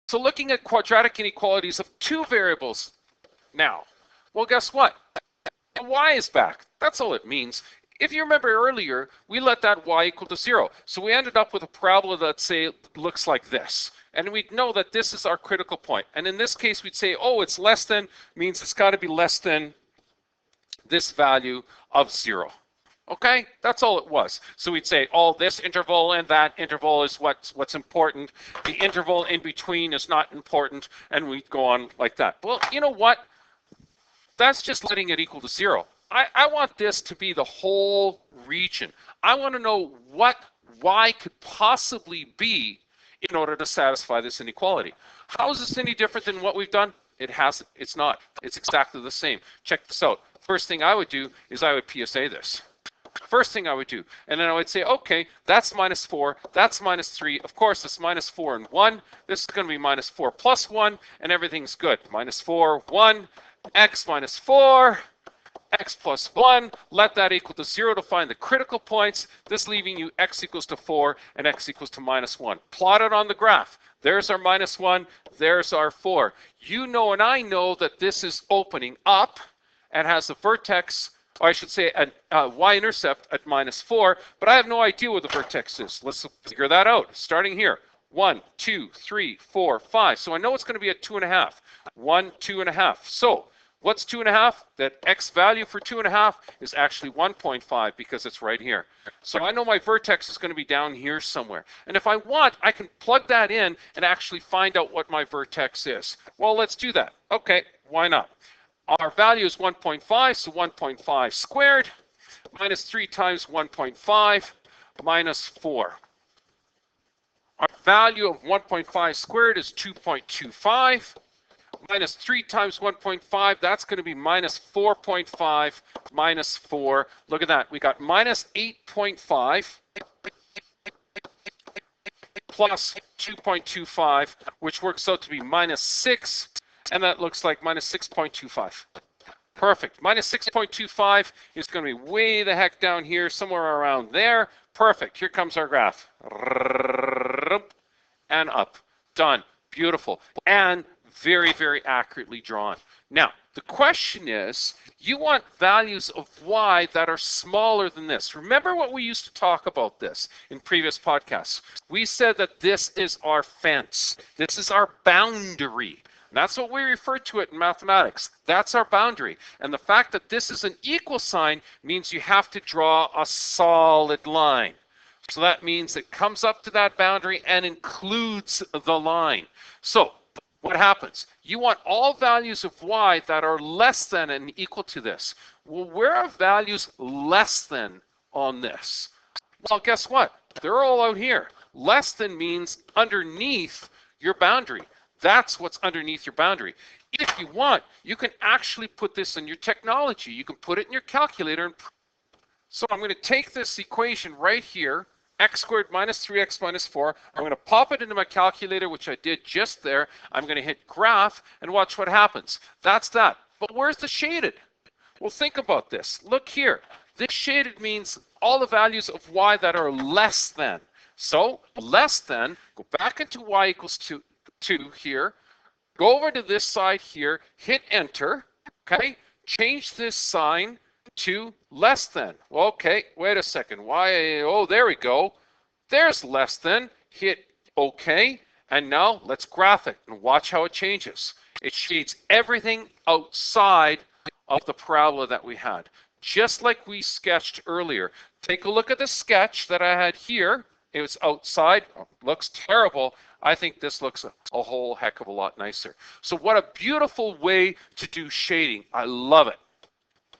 So looking at quadratic inequalities of two variables now. Well, guess what? Y is back. That's all it means. If you remember earlier, we let that y equal to 0. So we ended up with a parabola that, say, looks like this. And we know that this is our critical point. And in this case, we'd say, oh, it's less than, means it's got to be less than this value of 0. Okay, that's all it was. So we'd say, oh, this interval and that interval is what's important. The interval in between is not important. And we'd go on like that. Well, you know what? That's just letting it equal to 0. I want this to be the whole region. I want to know what y could possibly be in order to satisfy this inequality. How is this any different than what we've done? It's not. It's exactly the same. Check this out. First thing I would do is I would PSA this. First thing I would do. And then I would say, okay, that's -4, that's -3. Of course, it's -4 and 1. This is going to be -4 plus 1, and everything's good. -4, 1, x minus 4, x plus 1, let that equal to 0 to find the critical points, this leaving you x equals to 4 and x equals to -1. Plot it on the graph. There's our -1, there's our 4. You know and I know that this is opening up and has a vertex, or I should say a y-intercept at -4, but I have no idea what the vertex is. Let's figure that out. Starting here, 1, 2, 3, 4, 5. So I know it's going to be at 2.5. 1, 2.5. So what's 2.5? That x value for 2.5 is actually 1.5 because it's right here. So I know my vertex is going to be down here somewhere. And if I want, I can plug that in and actually find out what my vertex is. Well, let's do that. Okay, why not? Our value is 1.5, so 1.5 squared minus 3 times 1.5 minus 4. Our value of 1.5 squared is 2.25. Minus 3 times 1.5, that's going to be minus 4.5 minus 4. Look at that. We got minus 8.5 plus 2.25, which works out to be minus 6. And that looks like minus 6.25. Perfect. Minus 6.25 is going to be way the heck down here, somewhere around there. Perfect. Here comes our graph. And up. Done. Beautiful. And very, very accurately drawn. Now, the question is, you want values of y that are smaller than this. Remember what we used to talk about this in previous podcasts. We said that this is our fence. This is our boundary. That's what we refer to it in mathematics. That's our boundary. And the fact that this is an equal sign means you have to draw a solid line. So that means it comes up to that boundary and includes the line. So what happens? You want all values of y that are less than and equal to this. Well, where are values less than on this? Well, guess what? They're all out here. Less than means underneath your boundary. That's what's underneath your boundary. If you want, you can actually put this in your technology. You can put it in your calculator. So I'm going to take this equation right here, x squared minus 3x minus 4. I'm going to pop it into my calculator, which I did just there. I'm going to hit graph and watch what happens. That's that. But where's the shaded? Well, think about this. Look here. This shaded means all the values of y that are less than. So less than, go back into y equals 2 here, go over to this side here, hit enter, okay? Change this sign to less than. Well, okay, wait a second. Why? Oh, there we go. There's less than. Hit OK. And now let's graph it and watch how it changes. It shades everything outside of the parabola that we had, just like we sketched earlier. Take a look at the sketch that I had here. It was outside. Oh, looks terrible. I think this looks a whole heck of a lot nicer. So what a beautiful way to do shading. I love it.